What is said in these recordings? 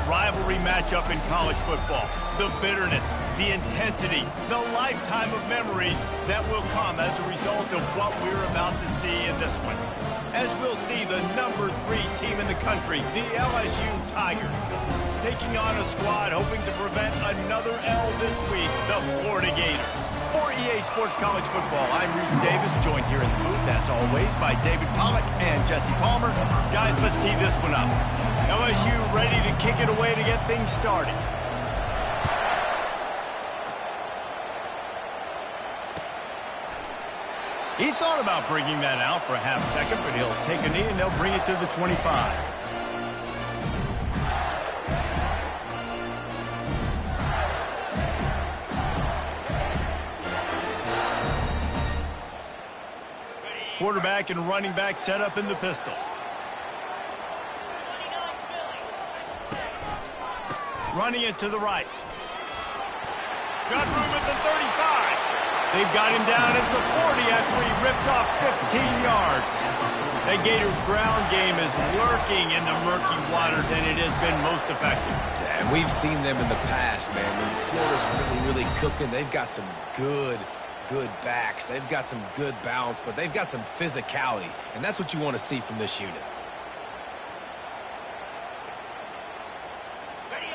rivalry matchup in college football. The bitterness, the intensity, the lifetime of memories that will come as a result of what we're about to see in this one. As we'll see the #3 team in the country, the LSU Tigers, taking on a squad hoping to prevent another L this week, the Florida Gators. For EA Sports College Football, I'm Reese Davis, joined here in the booth, as always, by David Pollack and Jesse Palmer. Guys, let's tee this one up. LSU ready to kick it away to get things started. He thought about bringing that out for a half second, but he'll take a knee and they'll bring it to the 25. Quarterback and running back set up in the pistol. Running it to the right. Got room at the 35. They've got him down at the 40 after he ripped off 15 yards. The Gator ground game is lurking in the murky waters, and it has been most effective. Yeah, and we've seen them in the past, man. When Florida's really cooking, they've got some good backs. They've got some good balance, but they've got some physicality, and that's what you want to see from this unit.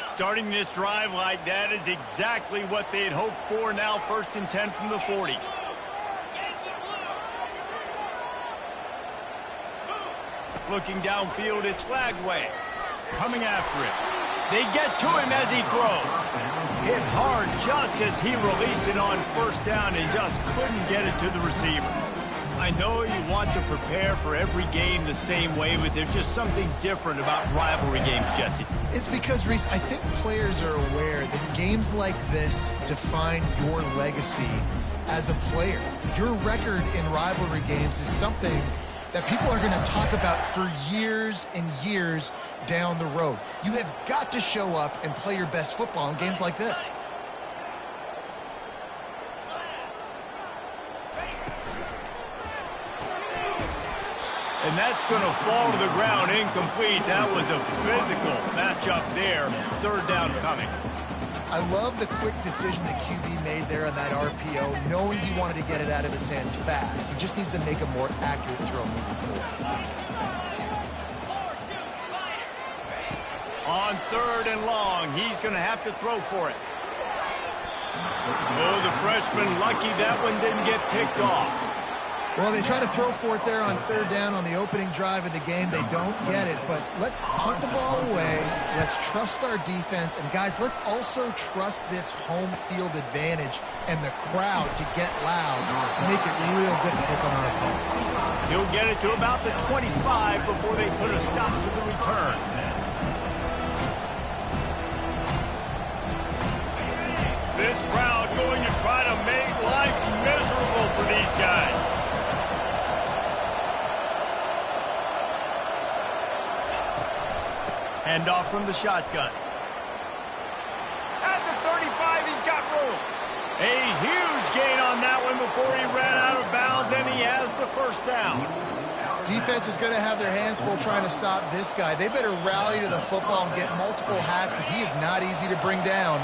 Starting this drive like that is exactly what they had hoped for. Now 1st and 10 from the 40. Looking downfield, it's Lagway. Coming after him. They get to him as he throws. Hit hard just as he released it on 1st down and just couldn't get it to the receiver. I know you want to prepare for every game the same way, but there's just something different about rivalry games, Jesse. It's because, Reese, I think players are aware that games like this define your legacy as a player. Your record in rivalry games is something that people are going to talk about for years and years down the road. You have got to show up and play your best football in games like this. And that's going to fall to the ground incomplete. That was a physical matchup there. 3rd down coming. I love the quick decision the QB made there on that RPO, knowing he wanted to get it out of his hands fast. He just needs to make a more accurate throw moving forward. On 3rd and long, he's going to have to throw for it. Oh, the freshman lucky that one didn't get picked off. Well, they try to throw for it there on 3rd down on the opening drive of the game. They don't get it, but let's punt the ball away. Let's trust our defense. And, guys, let's also trust this home field advantage and the crowd to get loud and make it real difficult on our opponent. He'll get it to about the 25 before they put a stop to the return. This crowd going to try to make life miserable for these guys. Handoff from the shotgun. At the 35, he's got room. A huge gain on that one before he ran out of bounds, and he has the 1st down. Defense is going to have their hands full trying to stop this guy. They better rally to the football and get multiple hats because he is not easy to bring down.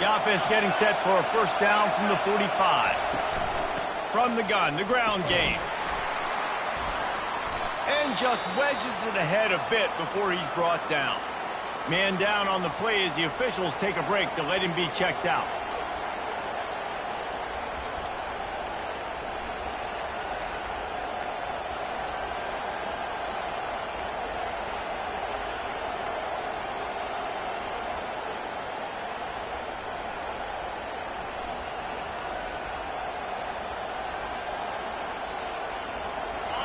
The offense getting set for a 1st down from the 45. From the gun, the ground game. And just wedges it ahead a bit before he's brought down. Man down on the play as the officials take a break to let him be checked out.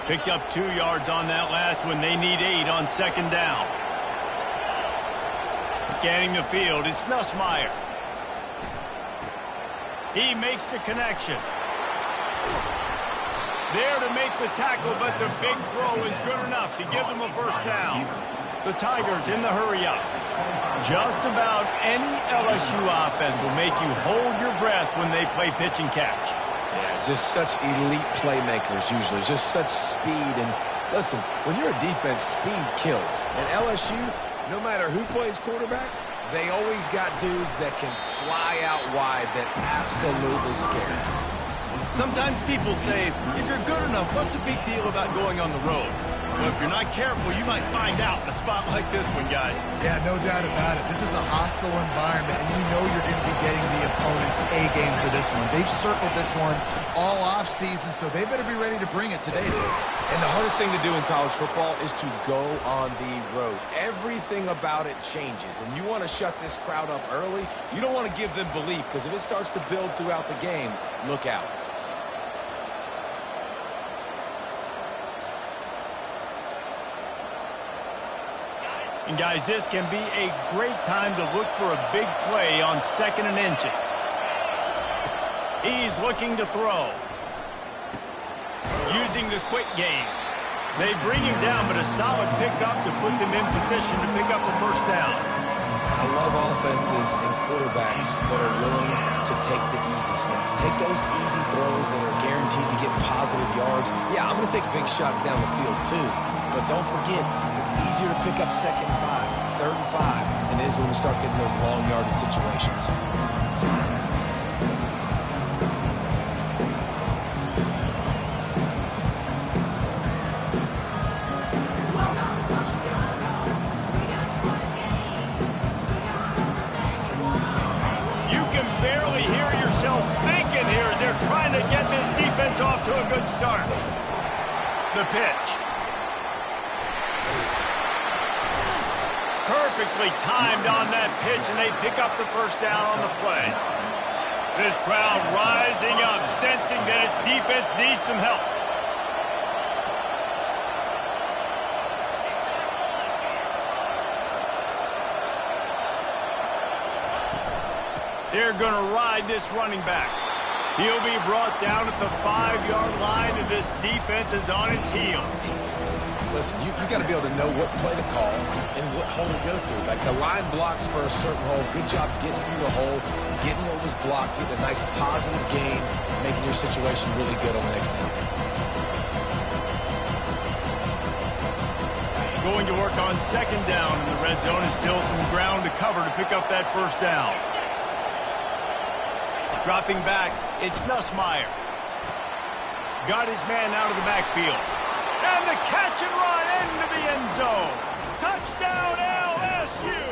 Picked up 2 yards on that last one. They need 8 on 2nd down. Scanning the field, it's Nussmeier. He makes the connection. There to make the tackle, but the big throw is good enough to give them a 1st down. The Tigers in the hurry-up. Just about any LSU offense will make you hold your breath when they play pitch and catch. Yeah, just such elite playmakers usually, just such speed. And listen, when you're a defense, speed kills. And LSU, no matter who plays quarterback, they always got dudes that can fly out wide that absolutely scare. Sometimes people say, if you're good enough, what's the big deal about going on the road? Well, if you're not careful, you might find out in a spot like this one, guys. Yeah, no doubt about it. This is a hostile environment, and you know you're going to be getting the opponent's A game for this one. They've circled this one all offseason, so they better be ready to bring it today. And the hardest thing to do in college football is to go on the road. Everything about it changes, and you want to shut this crowd up early. You don't want to give them belief, because if it starts to build throughout the game, look out. And guys, this can be a great time to look for a big play on 2nd and inches. He's looking to throw. Using the quick game. They bring him down, but a solid pickup to put them in position to pick up a first down. I love offenses and quarterbacks that are willing to take the easy stuff. Take those easy throws that are guaranteed to get positive yards. Yeah, I'm going to take big shots down the field too. But don't forget, it's easier to pick up 2nd and 5, 3rd and 5 than it is when we start getting those long yardage situations. Trying to get this defense off to a good start. The pitch. Perfectly timed on that pitch, and they pick up the first down on the play. This crowd rising up, sensing that its defense needs some help. They're going to ride this running back. He'll be brought down at the 5-yard line, and this defense is on its heels. Listen, you got to be able to know what play to call and what hole to go through. Like the line blocks for a certain hole. Good job getting through the hole, getting what was blocked, getting a nice positive gain, making your situation really good on the next play. Going to work on 2nd down in the red zone, and still some ground to cover to pick up that first down. Dropping back, it's Nussmeier. Got his man out of the backfield. And the catch and run into the end zone. Touchdown, LSU!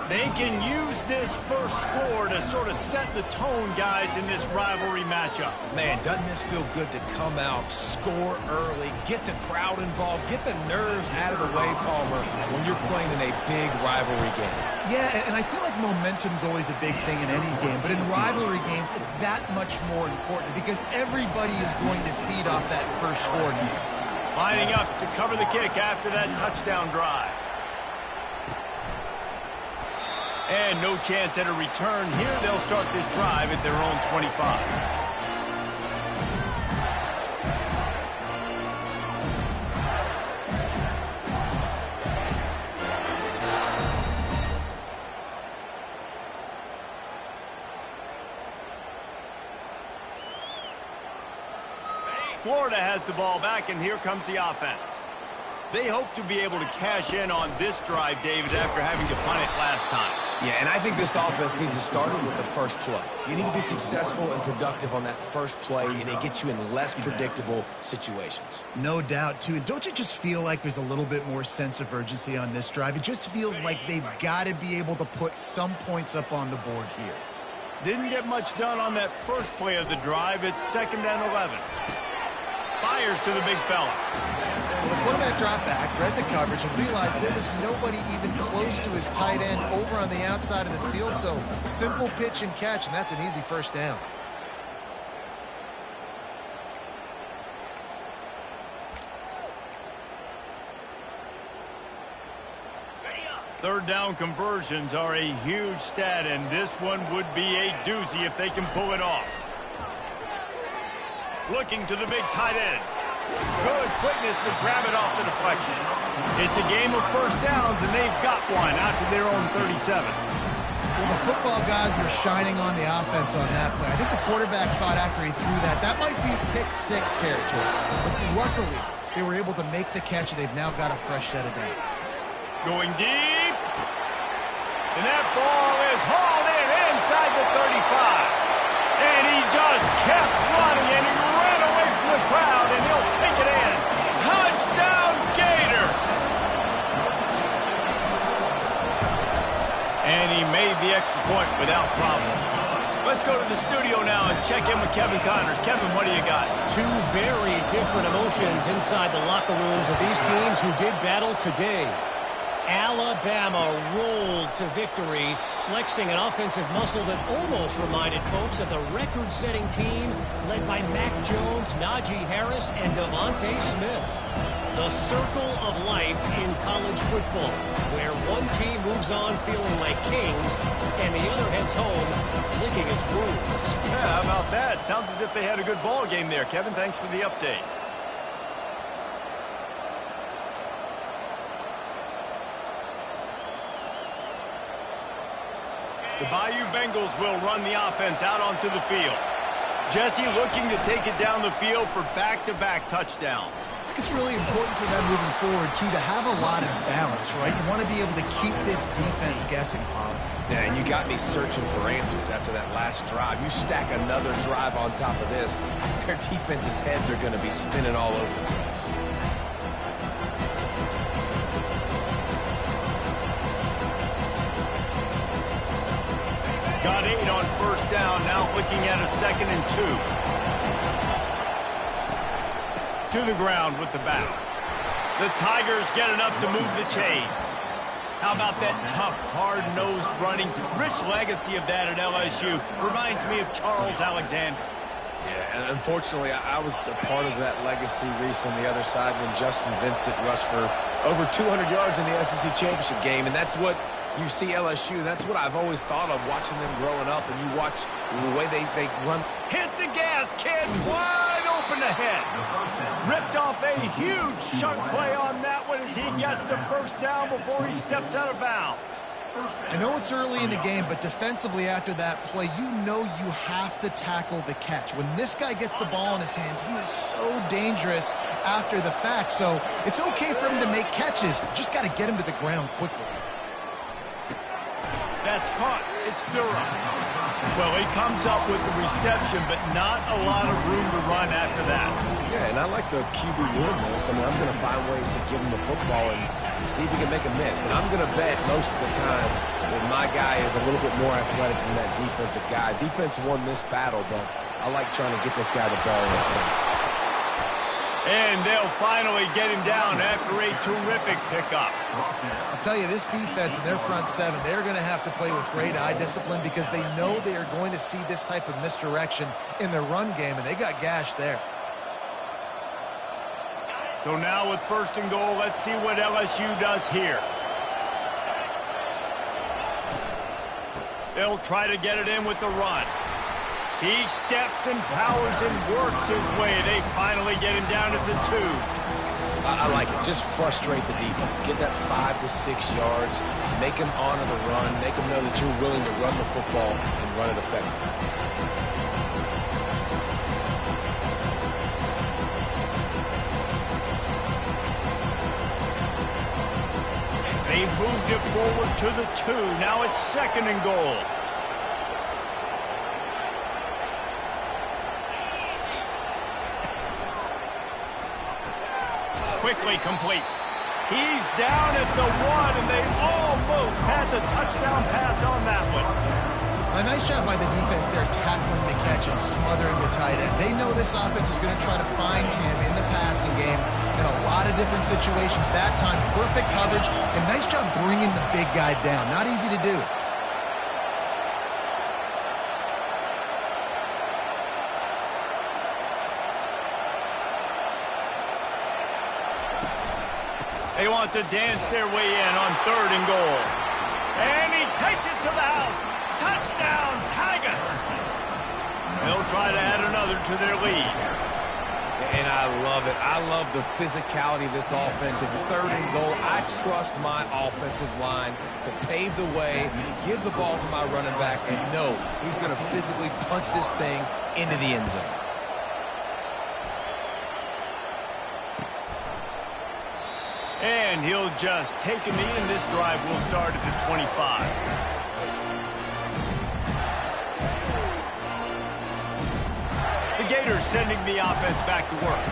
They can use this first score to sort of set the tone, guys, in this rivalry matchup. Man, doesn't this feel good to come out, score early, get the crowd involved, get the nerves out of the way, Palmer, when you're playing in a big rivalry game. Yeah, and I feel like momentum's always a big thing in any game, but in rivalry games, it's that much more important because everybody is going to feed off that first score. Lining up to cover the kick after that touchdown drive. And no chance at a return here. They'll start this drive at their own 25. Florida has the ball back, and here comes the offense. They hope to be able to cash in on this drive, David, after having to punt it last time. Yeah, and I think this offense needs to start with the first play. You need to be successful and productive on that first play, and it gets you in less predictable situations. No doubt, too. And don't you just feel like there's a little bit more sense of urgency on this drive? It just feels like they've got to be able to put some points up on the board here. Didn't get much done on that first play of the drive. It's 2nd and 11. Fires to the big fella. Well, the quarterback dropped back, read the coverage, and realized there was nobody even close to his tight end over on the outside of the field. So simple pitch and catch, and that's an easy first down. Third down conversions are a huge stat, and this one would be a doozy if they can pull it off. Looking to the big tight end. Good quickness to grab it off the deflection. It's a game of first downs, and they've got one out to their own 37. Well, the football gods were shining on the offense on that play. I think the quarterback thought after he threw that might be pick 6 territory. But luckily, they were able to make the catch, and they've now got a fresh set of downs. Going deep. And that ball is hauled in inside the 35. And he just kept running, and he ran away from the crowd, and he'll take it in. Touchdown, Gator! And he made the extra point without problem. Let's go to the studio now and check in with Kevin Connors. Kevin, what do you got? Two very different emotions inside the locker rooms of these teams who did battle today. Alabama rolled to victory, flexing an offensive muscle that almost reminded folks of the record-setting team led by Mac Jones, Najee Harris, and Devontae Smith. The circle of life in college football, where one team moves on feeling like kings, and the other heads home licking its wounds. Yeah, how about that? Sounds as if they had a good ball game there. Kevin, thanks for the update. The Bayou Bengals will run the offense out onto the field. Jesse looking to take it down the field for back-to-back touchdowns. I think it's really important for them moving forward, too, to have a lot of balance, right? You want to be able to keep this defense guessing, Pollard. Yeah, and you got me searching for answers after that last drive. You stack another drive on top of this, their defense's heads are going to be spinning all over the place. Got 8 on first down, now looking at a 2nd and 2. To the ground with the back. The Tigers get enough to move the chains. How about that tough, hard-nosed running? Rich legacy of that at LSU. Reminds me of Charles Alexander. Yeah, and unfortunately, I was a part of that legacy, Reese, on the other side when Justin Vincent rushed for over 200 yards in the SEC Championship game, and that's what you see LSU. That's what I've always thought of watching them growing up, and you watch the way they run. Hit the gas, kid! Wide open ahead. Ripped off a huge chunk play on that one as he gets the first down before he steps out of bounds. I know it's early in the game, but defensively after that play, you know you have to tackle the catch. When this guy gets the ball in his hands, he is so dangerous after the fact. So it's okay for him to make catches. You just got to get him to the ground quickly. That's caught. It's Durham. Well, he comes up with the reception, but not a lot of room to run after that. Yeah, and I like the QB doing this. I mean, I'm going to find ways to give him the football and see if he can make a miss. And I'm going to bet most of the time that my guy is a little bit more athletic than that defensive guy. Defense won this battle, but I like trying to get this guy the ball in his face. And they'll finally get him down after a terrific pickup. I'll tell you, this defense and their front seven, they're going to have to play with great eye discipline because they know they are going to see this type of misdirection in their run game, and they got gashed there. So now with 1st and goal, let's see what LSU does here. They'll try to get it in with the run. He steps and powers and works his way. They finally get him down at the 2. I like it. Just frustrate the defense. Get that 5 to 6 yards. Make them honor the run. Make them know that you're willing to run the football and run it effectively. They moved it forward to the 2. Now it's 2nd and goal. Quickly complete. He's down at the 1, and they almost had the touchdown pass on that one. A nice job by the defense there tackling the catch and smothering the tight end. They know this offense is going to try to find him in the passing game in a lot of different situations. That time, perfect coverage, and nice job bringing the big guy down. Not easy to do. They want to dance their way in on 3rd and goal. And he takes it to the house. Touchdown, Tigers! They'll try to add another to their lead. And I love it. I love the physicality of this offense. It's 3rd and goal. I trust my offensive line to pave the way, give the ball to my running back, and know he's going to physically punch this thing into the end zone. And he'll just take a knee, and this drive will start at the 25. The Gators sending the offense back to work.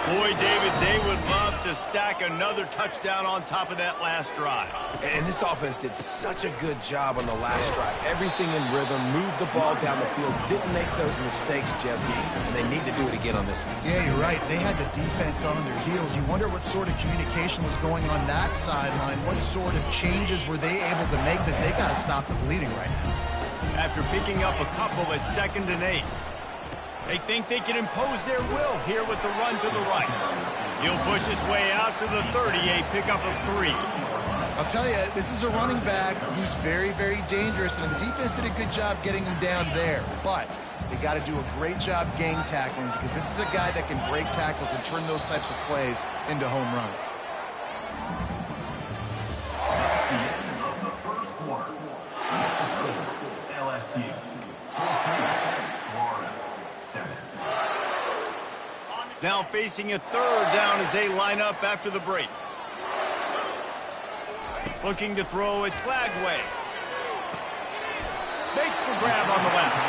Boy, David, they would love to stack another touchdown on top of that last drive. And this offense did such a good job on the last drive. Everything in rhythm, moved the ball down the field, didn't make those mistakes, Jesse, and they need to do it again on this one. Yeah, you're right. They had the defense on their heels. You wonder what sort of communication was going on that sideline. What sort of changes were they able to make, because they got to stop the bleeding right now. After picking up a couple at 2nd and 8. They think they can impose their will here with the run to the right. He'll push his way out to the 38, pick up a 3. I'll tell you, this is a running back who's very, very dangerous, and the defense did a good job getting him down there. But they got to do a great job gang tackling, because this is a guy that can break tackles and turn those types of plays into home runs. LSU. Now facing a 3rd down as they line up after the break. Looking to throw, it's Lagway. Makes the grab on the left.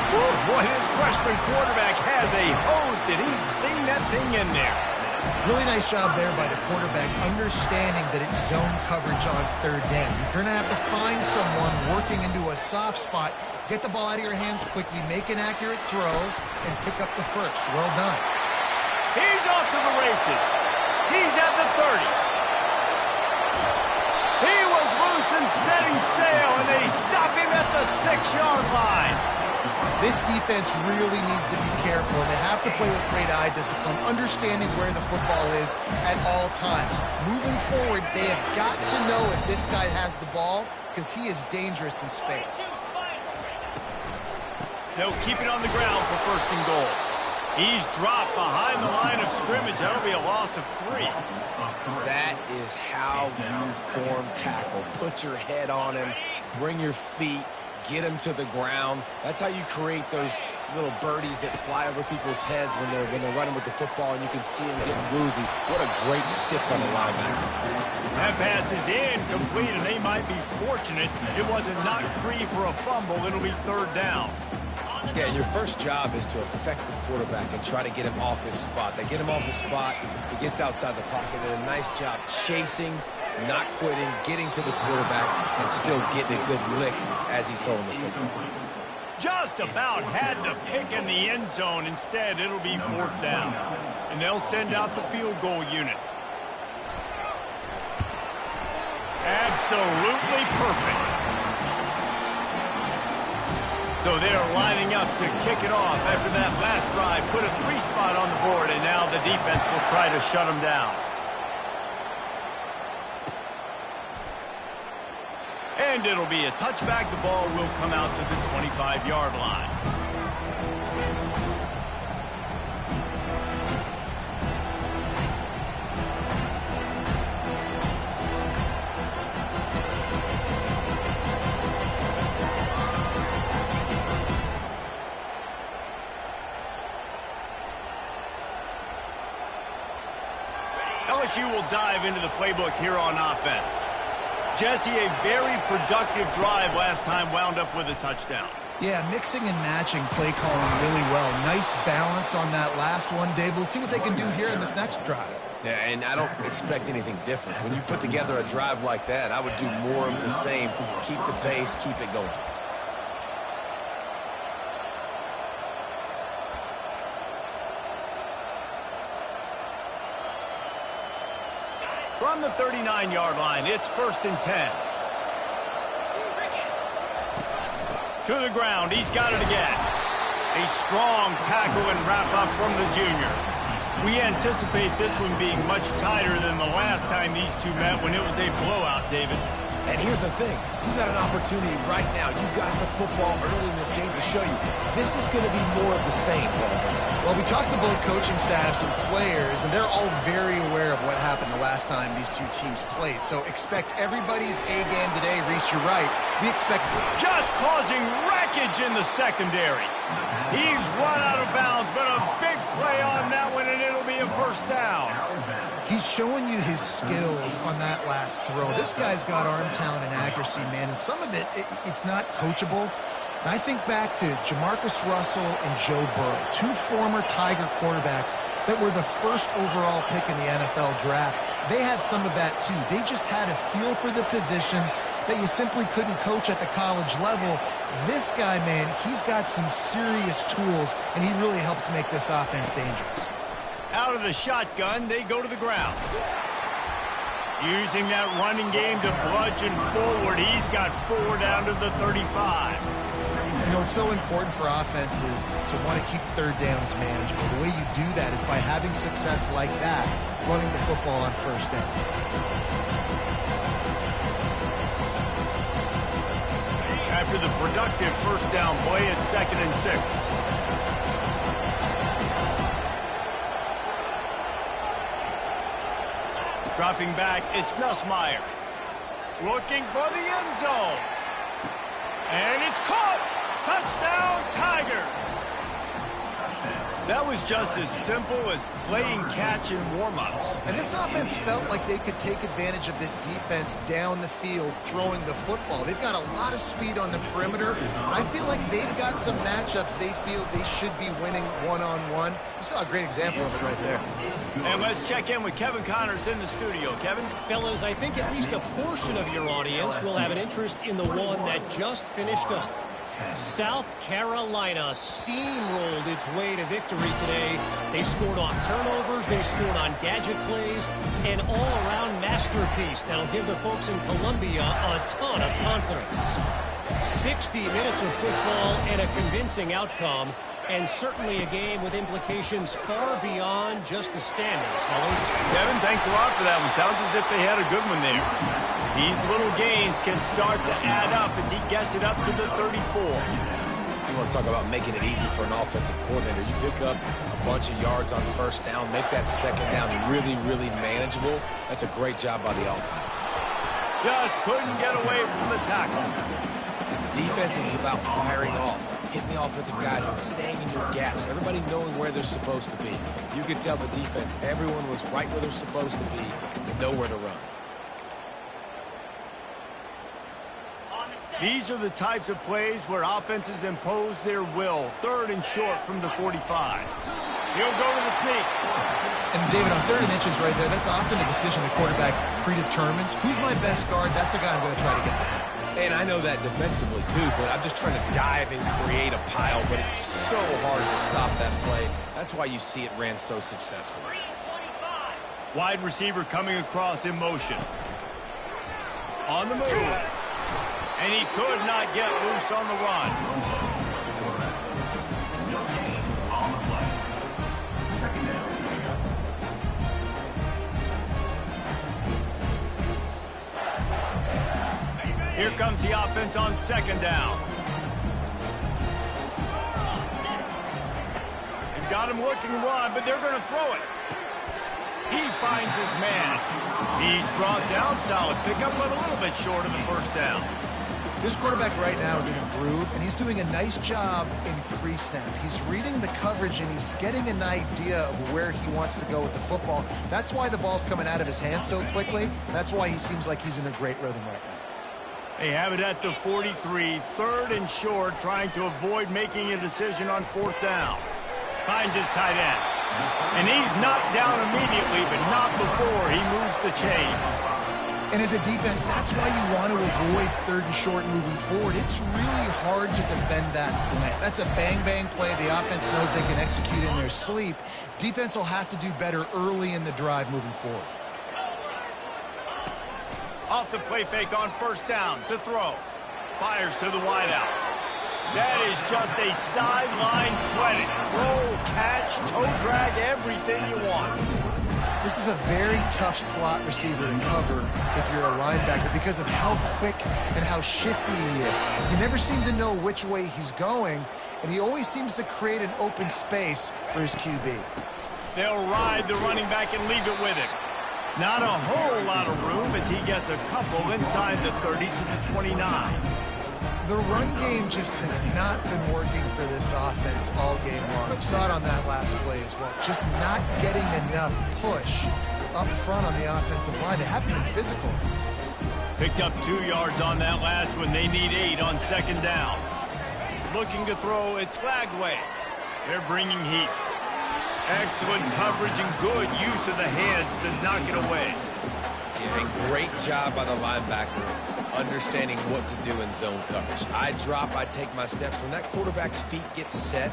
Woo, boy, this freshman quarterback has a hose. Did he sing that thing in there? Really nice job there by the quarterback, understanding that it's zone coverage on 3rd down. You're going to have to find someone working into a soft spot, get the ball out of your hands quickly, make an accurate throw, and pick up the first. Well done. He's off to the races. He's at the 30. He was loose and setting sail, and they stop him at the 6-yard line. This defense really needs to be careful, and they have to play with great eye discipline, understanding where the football is at all times. Moving forward, they have got to know if this guy has the ball, because he is dangerous in space. They'll keep it on the ground for 1st and goal. He's dropped behind the line of scrimmage. That'll be a loss of 3. That is how you form tackle. Put your head on him, bring your feet, get him to the ground. That's how you create those little birdies that fly over people's heads when they're running with the football, and you can see them getting woozy. What a great stick on the linebacker. That pass is incomplete, and they might be fortunate it wasn't knocked free for a fumble. It'll be 3rd down. Yeah, your first job is to affect the quarterback and try to get him off his spot. They get him off his spot, he gets outside the pocket, and a nice job chasing, not quitting, getting to the quarterback, and still getting a good lick as he's throwing the football. Just about had the pick in the end zone. Instead, it'll be 4th down. And they'll send out the field goal unit. Absolutely perfect. So they're lining up to kick it off after that last drive. Put a 3 spot on the board, and now the defense will try to shut them down. And it'll be a touchback. The ball will come out to the 25-yard line. LSU will dive into the playbook here on offense. Jesse, a very productive drive last time, wound up with a touchdown. Yeah, mixing and matching play calling really well. Nice balance on that last one, Dave. Let's see what they can do here in this next drive. Yeah, and I don't expect anything different. When you put together a drive like that, I would do more of the same. Keep the pace, keep it going. From the 39-yard line, it's 1st and 10. To the ground, he's got it again. A strong tackle and wrap-up from the junior. We anticipate this one being much tighter than the last time these two met when it was a blowout, David. And here's the thing. You got an opportunity right now. You got the football early in this game to show you. This is going to be more of the same, Paul. Well, we talked to both coaching staffs and players, and they're all very aware of what happened the last time these two teams played. So expect everybody's A-game today. Reese, you're right. We expect just causing wreckage in the secondary. He's run out of bounds, but a big play on that one, and it'll be a 1st down. He's showing you his skills on that last throw. This guy's got arm talent and accuracy, man, and some of it's not coachable. And I think back to Jamarcus Russell and Joe Burrow, two former Tiger quarterbacks that were the first overall pick in the NFL draft. They had some of that too. They just had a feel for the position that you simply couldn't coach at the college level. This guy, man, he's got some serious tools, and he really helps make this offense dangerous. Out of the shotgun, they go to the ground. Using that running game to bludgeon forward, he's got 4 down to the 35. You know, it's so important for offenses to want to keep third downs manageable. The way you do that is by having success like that, running the football on first down. After the productive first down play, it's 2nd and 6. Dropping back, it's Nussmeier. Looking for the end zone. And it's caught! Touchdown, Tigers! That was just as simple as playing catch in warm-ups. And this offense felt like they could take advantage of this defense down the field throwing the football. They've got a lot of speed on the perimeter. I feel like they've got some matchups they feel they should be winning one-on-one. You saw a great example of it right there. And let's check in with Kevin Connors in the studio. Kevin? Fellas, I think at least a portion of your audience will have an interest in the one that just finished up. South Carolina steamrolled its way to victory today. They scored off turnovers, they scored on gadget plays, an all-around masterpiece that'll give the folks in Columbia a ton of confidence. 60 minutes of football and a convincing outcome, and certainly a game with implications far beyond just the standings, fellas. Kevin, thanks a lot for that one. Sounds as if they had a good one there. These little gains can start to add up as he gets it up to the 34. You want to talk about making it easy for an offensive coordinator. You pick up a bunch of yards on first down, make that second down really, really manageable. That's a great job by the offense. Just couldn't get away from the tackle. Defense is about firing off, hitting the offensive guys and staying in your gaps. Everybody knowing where they're supposed to be. You could tell the defense, everyone was right where they're supposed to be, nowhere to run. These are the types of plays where offenses impose their will. 3rd and short from the 45. He'll go to the sneak. And David, on 3rd and inches right there, that's often a decision the quarterback predetermines. Who's my best guard? That's the guy I'm going to try to get behind. And I know that defensively too, but I'm just trying to dive and create a pile, but it's so hard to stop that play. That's why you see it ran so successfully. Wide receiver coming across in motion. On the move. And he could not get loose on the run. Here comes the offense on 2nd down. They've got him looking run, but they're going to throw it. He finds his man. He's brought down, solid pickup, but a little bit short of the first down. This quarterback right now is in a groove, and he's doing a nice job in pre-snap. He's reading the coverage, and he's getting an idea of where he wants to go with the football. That's why the ball's coming out of his hands so quickly. That's why he seems like he's in a great rhythm right now. They have it at the 43, 3rd and short, trying to avoid making a decision on 4th down. Finds his tight end. And he's knocked down immediately, but not before he moves the chains. And as a defense, that's why you want to avoid 3rd and short moving forward. It's really hard to defend that slant. That's a bang-bang play. The offense knows they can execute in their sleep. Defense will have to do better early in the drive moving forward. Off the play fake on 1st down to throw. Fires to the wideout. That is just a sideline credit. Roll, catch, toe drag, everything you want. This is a very tough slot receiver to cover if you're a linebacker because of how quick and how shifty he is. You never seem to know which way he's going, and he always seems to create an open space for his QB. They'll ride the running back and leave it with him. Not a whole lot of room as he gets a couple inside the 30 to the 29. The run game just has not been working for this offense all game long. You saw it on that last play as well. Just not getting enough push up front on the offensive line. They haven't been physical. Picked up 2 yards on that last one. They need 8 on second down. Looking to throw, it's Lagway. They're bringing heat. Excellent coverage and good use of the hands to knock it away. Yeah, a great job by the linebacker understanding what to do in zone coverage. I drop, I take my steps. When that quarterback's feet get set,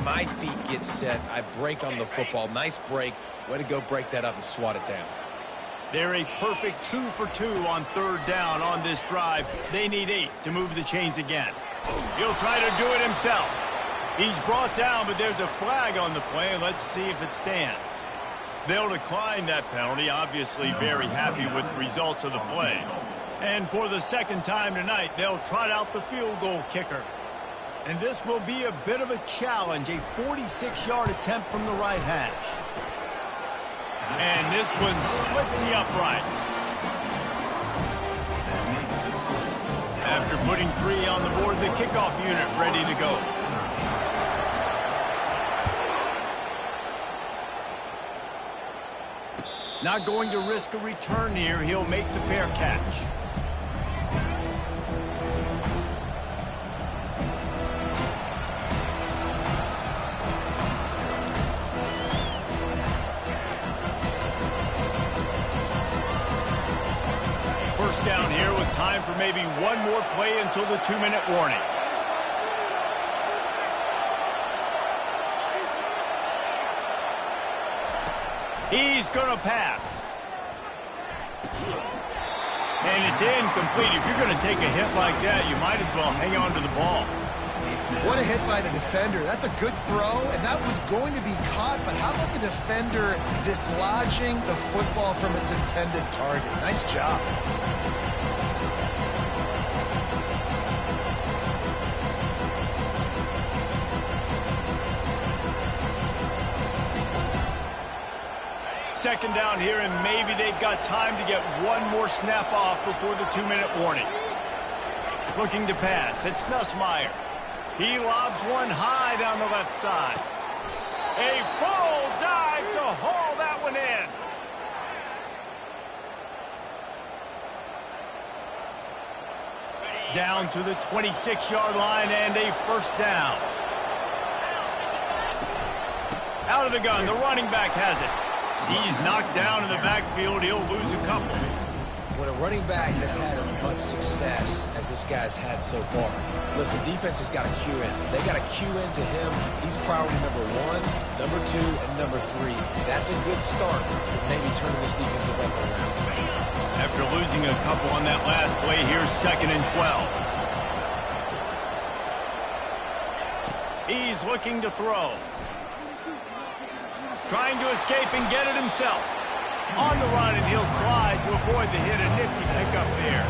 my feet get set, I break on the football. Nice break. Way to go break that up and swat it down. They're a perfect 2 for 2 on third down on this drive. They need 8 to move the chains again. He'll try to do it himself. He's brought down, but there's a flag on the play. Let's see if it stands. They'll decline that penalty, obviously very happy with the results of the play. And for the second time tonight, they'll trot out the field goal kicker. And this will be a bit of a challenge, a 46-yard attempt from the right hash. And this one splits the uprights. After putting 3 on the board, the kickoff unit ready to go. Not going to risk a return here. He'll make the fair catch. First down here with time for maybe one more play until the 2-minute warning. He's going to pass. And it's incomplete. If you're going to take a hit like that, you might as well hang on to the ball. What a hit by the defender. That's a good throw, and that was going to be caught, but how about the defender dislodging the football from its intended target? Nice job. Second down here, and maybe they've got time to get one more snap off before the 2-minute warning. Looking to pass. It's Nussmeier. He lobs one high down the left side. A full dive to haul that one in. Down to the 26-yard line and a first down. Out of the gun, the running back has it. He's knocked down in the backfield. He'll lose a couple. When a running back has had as much success as this guy's had so far, listen, defense has got to cue in. They got to cue in to him. He's priority number 1, number 2, and number 3. That's a good start to maybe turning this defensive effort around. After losing a couple on that last play, here's 2nd and 12. He's looking to throw. Trying to escape and get it himself. On the run, and he'll slide to avoid the hit. A nifty pickup there.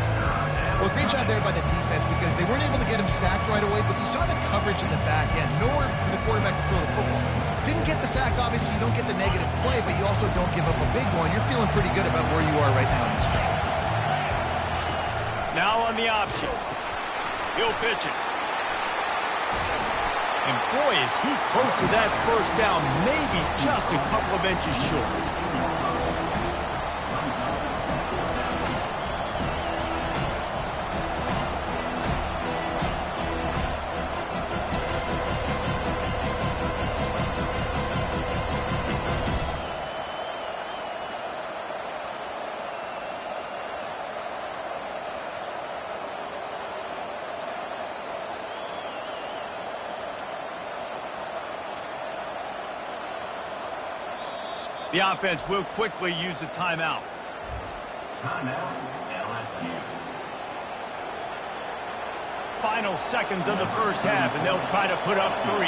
Well, great job there by the defense because they weren't able to get him sacked right away, but you saw the coverage in the back end. Nowhere for the quarterback to throw the football. Didn't get the sack, obviously. You don't get the negative play, but you also don't give up a big one. You're feeling pretty good about where you are right now in this drive. Now on the option. He'll pitch it. And boy, is he close to that first down, maybe just a couple of inches short. The offense will quickly use a timeout. Timeout, LSU. Final seconds of the first half, and they'll try to put up 3.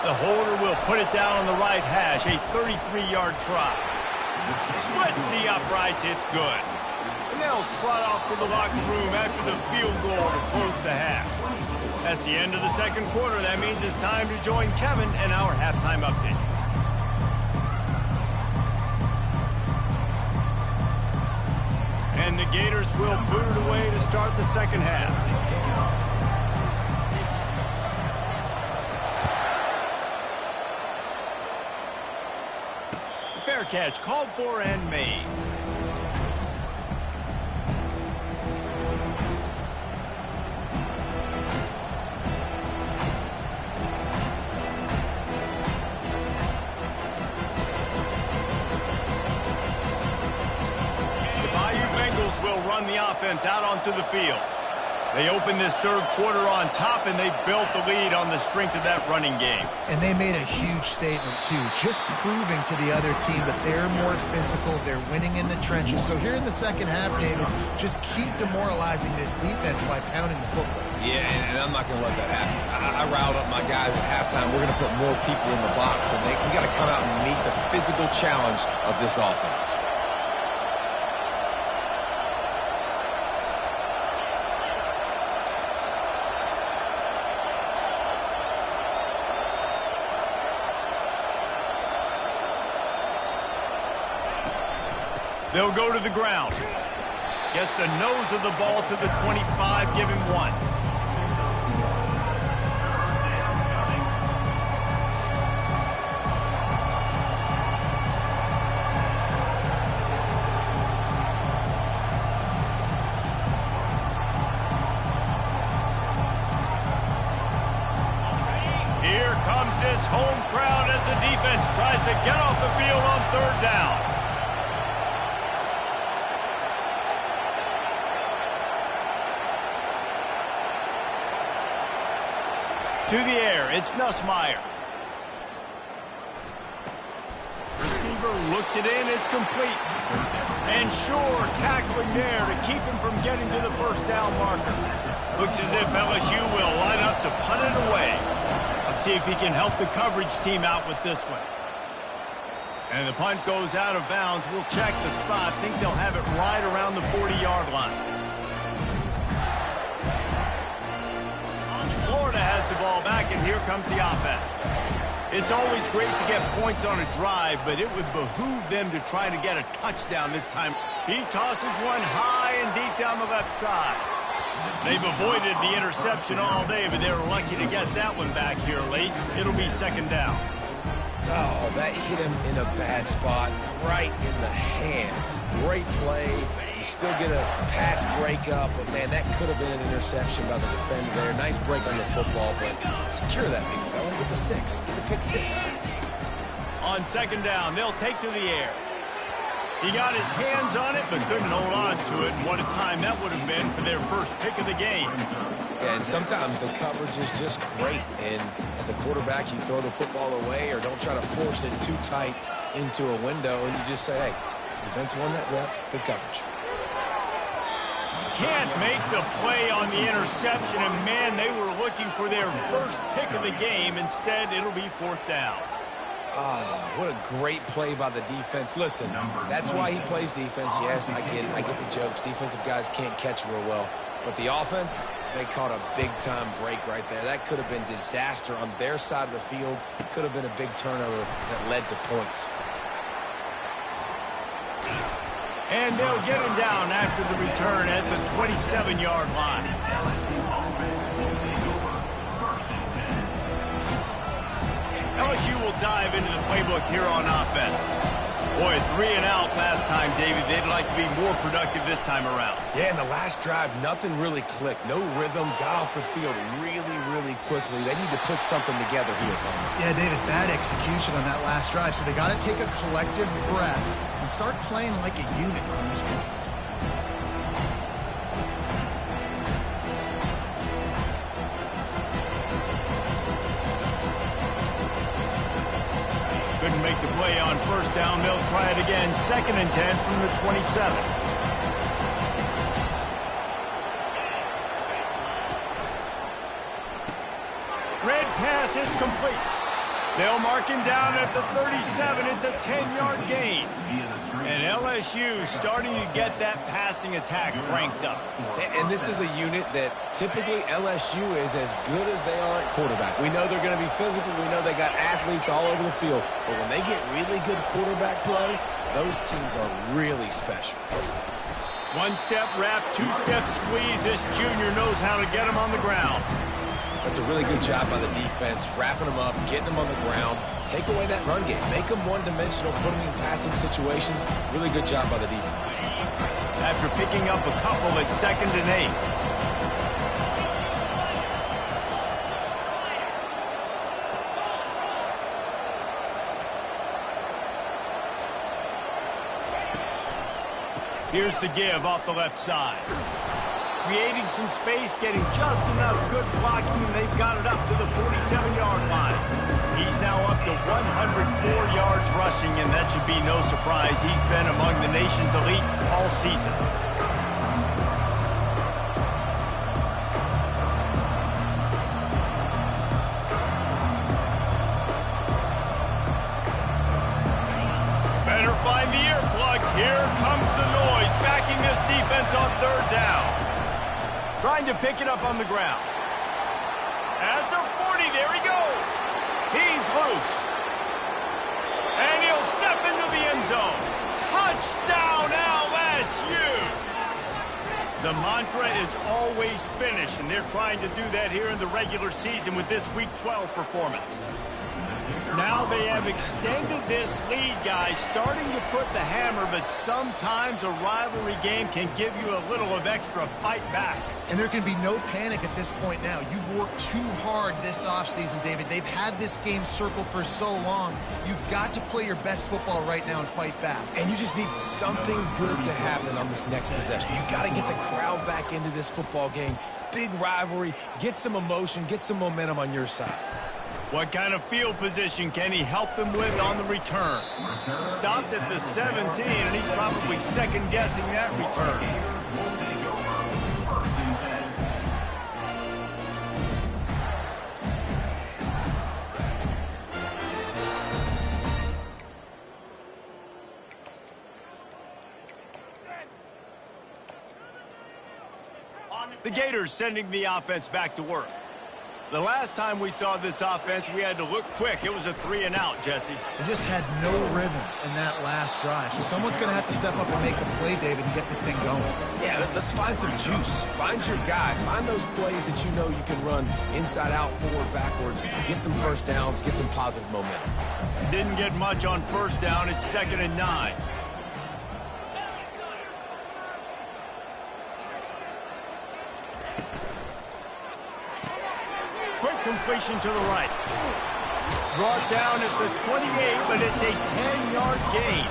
The holder will put it down on the right hash, a 33-yard try. Splits the uprights, it's good. And they'll trot off to the locker room after the field goal to close the half. That's the end of the second quarter. That means it's time to join Kevin and our halftime update. And the Gators will boot it away to start the second half. Fair catch, called for and made. Will run the offense out onto the field. They opened this third quarter on top, and they built the lead on the strength of that running game. And they made a huge statement, too, just proving to the other team that they're more physical, they're winning in the trenches. So here in the second half, David, just keep demoralizing this defense by pounding the football. Yeah, and I'm not going to let that happen. I riled up my guys at halftime. We're going to put more people in the box, and we got to come out and meet the physical challenge of this offense. They'll go to the ground. Gets the nose of the ball to the 25, give him 1. Here comes this home crowd as the defense tries to get off the field on third down. To the air, it's Nussmeier. Receiver looks it in, it's complete. And Shore tackling there to keep him from getting to the first down marker. Looks as if LSU will line up to punt it away. Let's see if he can help the coverage team out with this one. And the punt goes out of bounds. We'll check the spot. Think they'll have it right around the 40-yard line. Florida has the ball back, and here comes the offense. It's always great to get points on a drive, but it would behoove them to try to get a touchdown this time. He tosses one high and deep down the left side. They've avoided the interception all day, but they were lucky to get that one back here late. It'll be second down. Oh, that hit him in a bad spot, right in the hands. Great play. You still get a pass breakup, but, man, that could have been an interception by the defender there. Nice break on the football, but secure that big fella. Get the 6. Get the pick 6. On second down, they'll take to the air. He got his hands on it, but couldn't hold on to it. And what a time that would have been for their first pick of the game. Yeah, and sometimes the coverage is just great. And as a quarterback, you throw the football away or don't try to force it too tight into a window. And you just say, hey, defense won that rep. Good coverage. Can't make the play on the interception. And, man, they were looking for their first pick of the game. Instead, it'll be fourth down. Oh, what a great play by the defense. Listen, that's why he plays defense. Yes, I get it. I get the jokes. Defensive guys can't catch real well. But the offense, they caught a big-time break right there. That could have been disaster on their side of the field. Could have been a big turnover that led to points. And they'll get him down after the return at the 27-yard line. LSU will dive into the playbook here on offense. Boy, 3 and out last time, David. They'd like to be more productive this time around. Yeah, in the last drive, nothing really clicked. No rhythm, got off the field really, really quickly. They need to put something together here, Tony. Yeah, David, bad execution on that last drive. So they got to take a collective breath and start playing like a unit on this one. Couldn't make the play on first down. They'll try it again. 2nd and 10 from the 27. Red pass, it's complete. They'll mark him down at the 37. It's a 10-yard gain. And LSU starting to get that passing attack cranked up. And this is a unit that typically LSU is as good as they are at quarterback. We know they're going to be physical. We know they got athletes all over the field. But when they get really good quarterback play, those teams are really special. One-step wrap, 2-step squeeze. This junior knows how to get him on the ground. That's a really good job by the defense, wrapping them up, getting them on the ground. Take away that run game. Make them one-dimensional, put them in passing situations. Really good job by the defense. After picking up a couple at 2nd and 8. Here's the give off the left side. Creating some space, getting just enough good blocking, and they've got it up to the 47-yard line. He's now up to 104 yards rushing, and that should be no surprise. He's been among the nation's elite all season. Better find the earplugs. Here comes the noise, backing this defense on 3rd down. Trying to pick it up on the ground. At the 40, there he goes. He's loose. And he'll step into the end zone. Touchdown, LSU! The mantra is always finish, and they're trying to do that here in the regular season with this Week 12 performance. Now they have extended this lead, guys, starting to put the hammer, but sometimes a rivalry game can give you a little of extra fight back. And there can be no panic at this point now. You've worked too hard this offseason, David. They've had this game circled for so long. You've got to play your best football right now and fight back. And you just need something good to happen on this next possession. You got to get the crowd back into this football game. Big rivalry. Get some emotion. Get some momentum on your side. What kind of field position can he help them with on the return? Stopped at the 17, and he's probably second-guessing that return. The Gators sending the offense back to work. The last time we saw this offense, we had to look quick. It was a 3-and-out, Jesse. They just had no rhythm in that last drive. So someone's going to have to step up and make a play, David, and get this thing going. Yeah, let's find some juice. Find your guy. Find those plays that you know you can run inside out, forward, backwards. Get some first downs. Get some positive momentum. Didn't get much on 1st down. It's 2nd and 9. Quick completion to the right. Brought down at the 28, but it's a 10-yard gain.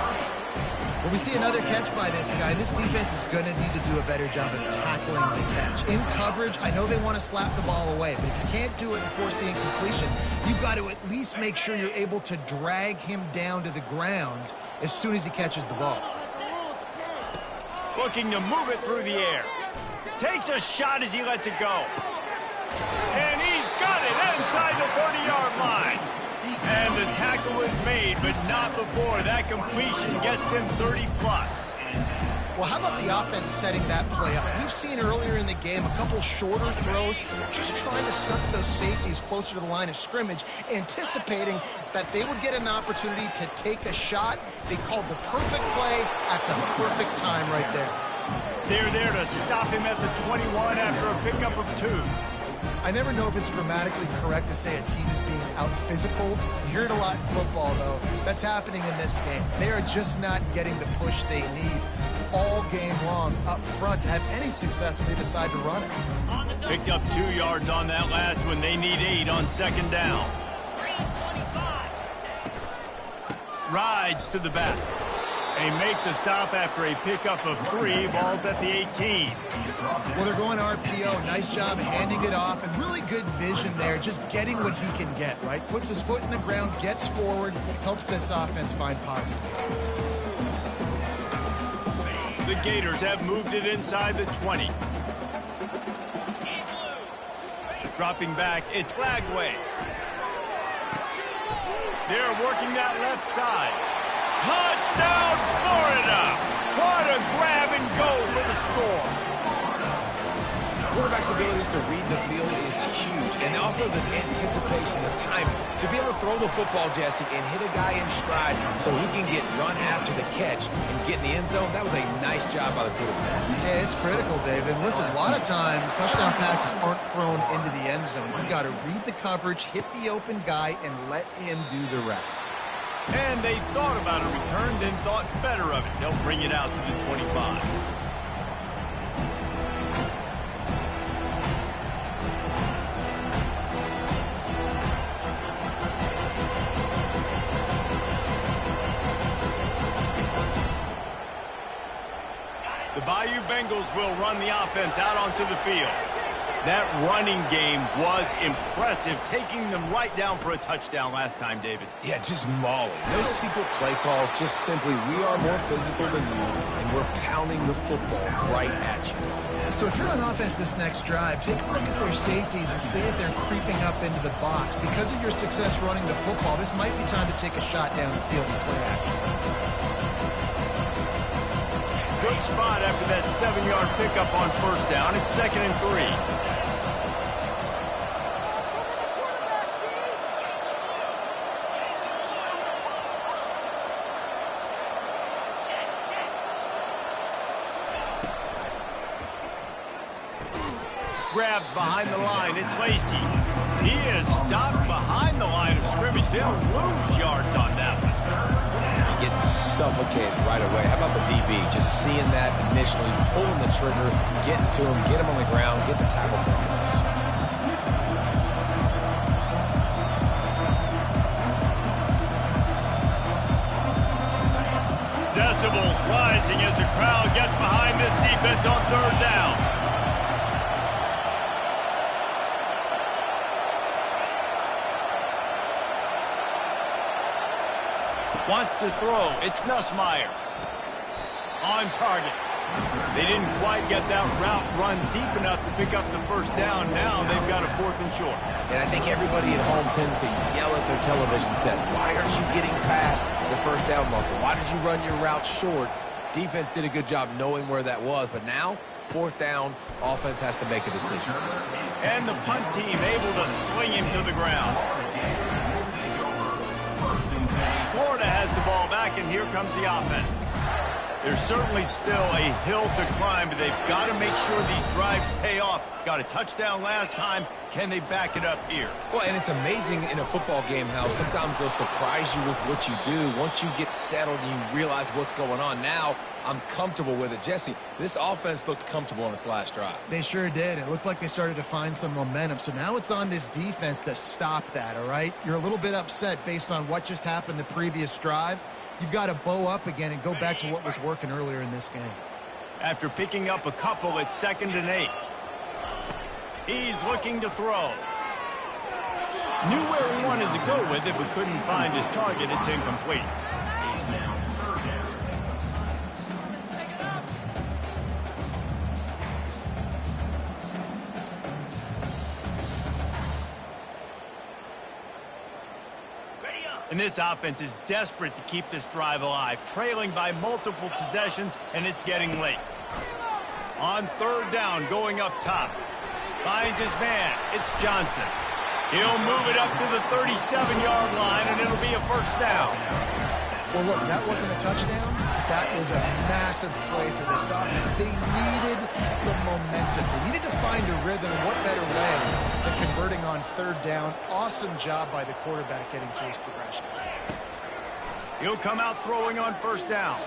Well, we see another catch by this guy. This defense is going to need to do a better job of tackling the catch. In coverage, I know they want to slap the ball away, but if you can't do it and force the incompletion, you've got to at least make sure you're able to drag him down to the ground as soon as he catches the ball. Looking to move it through the air. Takes a shot as he lets it go. And he's got it inside the 30-yard line. And the tackle was made, but not before that completion gets them 30-plus. Well, how about the offense setting that play up? We've seen earlier in the game a couple shorter throws, just trying to suck those safeties closer to the line of scrimmage, anticipating that they would get an opportunity to take a shot. They called the perfect play at the perfect time right there. They're there to stop him at the 21 after a pickup of 2. I never know if it's grammatically correct to say a team is being out-physicaled. You hear it a lot in football, though. That's happening in this game. They are just not getting the push they need all game long up front to have any success when they decide to run it. Picked up 2 yards on that last one. They need 8 on 2nd down. Rides to the back. They make the stop after a pickup of 3. Ball's at the 18. Well, they're going RPO. Nice job handing it off, and really good vision there, just getting what he can get, right? Puts his foot in the ground, gets forward, helps this offense find positive points. The Gators have moved it inside the 20. Dropping back, it's Lagway. They're working that left side. Touchdown, Florida! What a grab and go for the score. quarterback's abilities to read the field is huge, and also the anticipation, the timing. To be able to throw the football, Jesse, and hit a guy in stride so he can get run after the catch and get in the end zone, that was a nice job by the quarterback. Yeah, it's critical, David. Listen, a lot of times touchdown passes aren't thrown into the end zone. You've got to read the coverage, hit the open guy, and let him do the rest. And they thought about a return, then thought better of it. They'll bring it out to the 25. The Bayou Bengals will run the offense out onto the field. That running game was impressive, taking them right down for a touchdown last time, David. Yeah, just mauling. No secret play calls, just simply we are more physical than you, and we're pounding the football right at you. So if you're on offense this next drive, take a look at their safeties and see if they're creeping up into the box. Because of your success running the football, this might be time to take a shot down the field and play action. Good spot after that 7-yard pickup on first down. It's 2nd and 3. Grabbed behind the line. It's Lacy. He is stopped behind the line of scrimmage. They'll lose yards on that one. You get suffocated right away. How about the DB? Just seeing that initially, pulling the trigger, getting to him, get him on the ground, get the tackle for him. Decibels rising as the crowd gets behind this defense on 3rd down. Wants to throw. It's Nussmeier. On target. They didn't quite get that route run deep enough to pick up the first down. Now they've got a 4th and short. And I think everybody at home tends to yell at their television set, why aren't you getting past the first down marker? Why did you run your route short? Defense did a good job knowing where that was, but now, 4th down, offense has to make a decision. And the punt team able to swing him to the ground. Florida has the ball back, and here comes the offense. There's certainly still a hill to climb, but they've got to make sure these drives pay off. Got a touchdown last time. Can they back it up here? Well, and it's amazing in a football game how sometimes they'll surprise you with what you do. Once you get settled and you realize what's going on, now I'm comfortable with it. Jesse, this offense looked comfortable on its last drive. They sure did. It looked like they started to find some momentum. So now it's on this defense to stop that, all right? You're a little bit upset based on what just happened the previous drive. You've got to bow up again and go back to what was working earlier in this game. After picking up a couple, it's 2nd and 8. He's looking to throw. Knew where he wanted to go with it, but couldn't find his target. It's incomplete. And this offense is desperate to keep this drive alive, trailing by multiple possessions, and it's getting late. On 3rd down, going up top. Finds his man. It's Johnson. He'll move it up to the 37-yard line, and it'll be a 1st down. Well, look, that wasn't a touchdown. That was a massive play for this offense. They needed some momentum. They needed to find a rhythm. What better way than converting on 3rd down? Awesome job by the quarterback getting through his progression. He'll come out throwing on 1st down.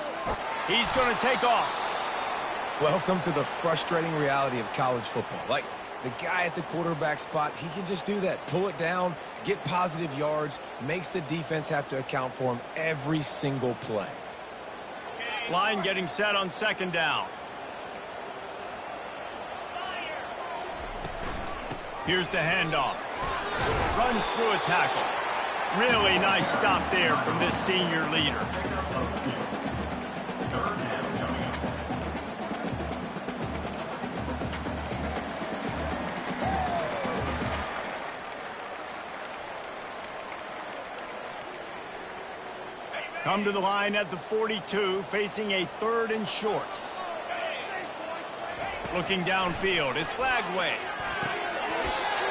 He's going to take off. Welcome to the frustrating reality of college football. Like, the guy at the quarterback spot, he can just do that. Pull it down, get positive yards, makes the defense have to account for him every single play. Line getting set on 2nd down. Here's the handoff. Runs through a tackle. Really nice stop there from this senior leader. Come to the line at the 42, facing a 3rd and short. Looking downfield, it's Flagway.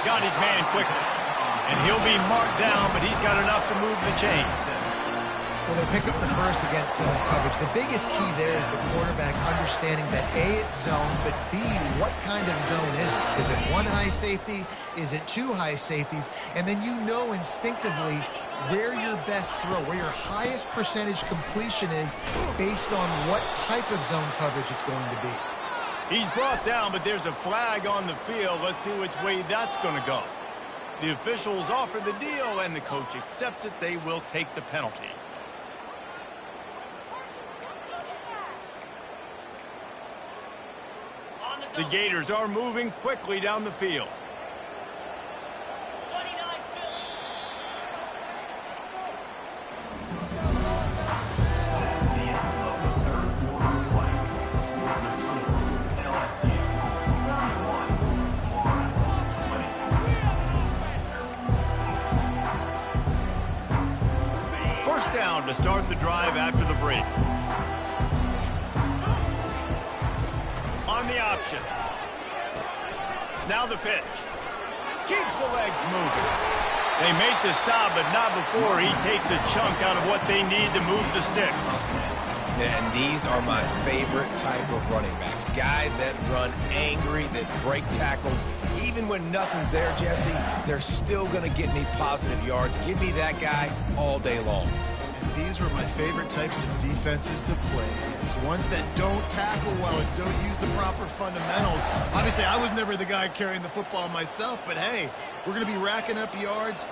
Got his man quickly. And he'll be marked down, but he's got enough to move the chains. Well, they pick up the first against zone coverage. The biggest key there is the quarterback understanding that A, it's zone, but B, what kind of zone is it? Is it one high safety? Is it two high safeties? And then you know instinctively where your best throw, where your highest percentage completion is based on what type of zone coverage it's going to be. He's brought down, but there's a flag on the field. Let's see which way that's going to go. The officials offer the deal, and the coach accepts it. They will take the penalty. The Gators are moving quickly down the field. First down to start the drive after the break. On the option. Now the pitch. Keeps the legs moving. They make the stop, but not before he takes a chunk out of what they need to move the sticks. And these are my favorite type of running backs. Guys that run angry, that break tackles. Even when nothing's there, Jesse, they're still going to get me positive yards. Give me that guy all day long. These were my favorite types of defenses to play against. Ones that don't tackle well and don't use the proper fundamentals. Obviously, I was never the guy carrying the football myself, but hey, we're going to be racking up yards,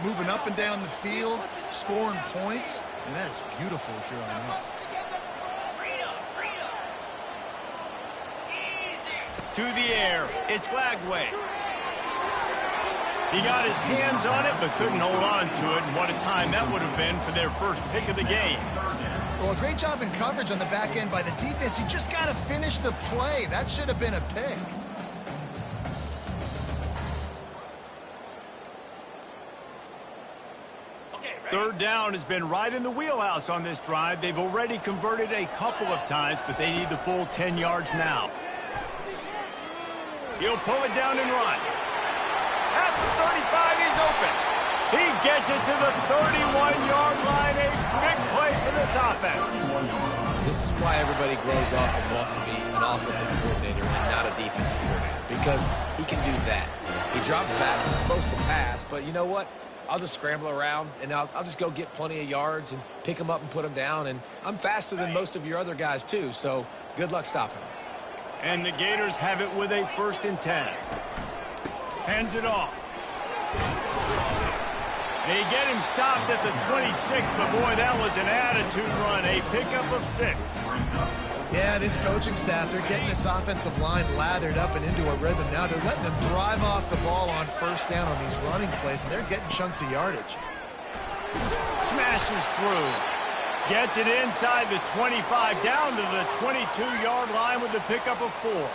moving up and down the field, scoring points, and that is beautiful if you're on up. To the air, it's Flagway. He got his hands on it, but couldn't hold on to it. And what a time that would have been for their first pick of the game. Well, a great job in coverage on the back end by the defense. You just got to finish the play. That should have been a pick. Third down has been right in the wheelhouse on this drive. They've already converted a couple of times, but they need the full 10 yards now. He'll pull it down and run. At the 35, he's open. He gets it to the 31-yard line. A big play for this offense. This is why everybody grows up and wants to be an offensive coordinator and not a defensive coordinator, because he can do that. He drops back. He's supposed to pass, but you know what? I'll just scramble around, and I'll just go get plenty of yards and pick them up and put them down. And I'm faster than most of your other guys, too, so good luck stopping him. And the Gators have it with a 1st and 10. Hands it off. They get him stopped at the 26, but boy, that was an attitude run. A pickup of 6. Yeah, this coaching staff, they're getting this offensive line lathered up and into a rhythm now. They're letting them drive off the ball on 1st down on these running plays, and they're getting chunks of yardage. Smashes through. Gets it inside the 25, down to the 22-yard line with the pickup of 4.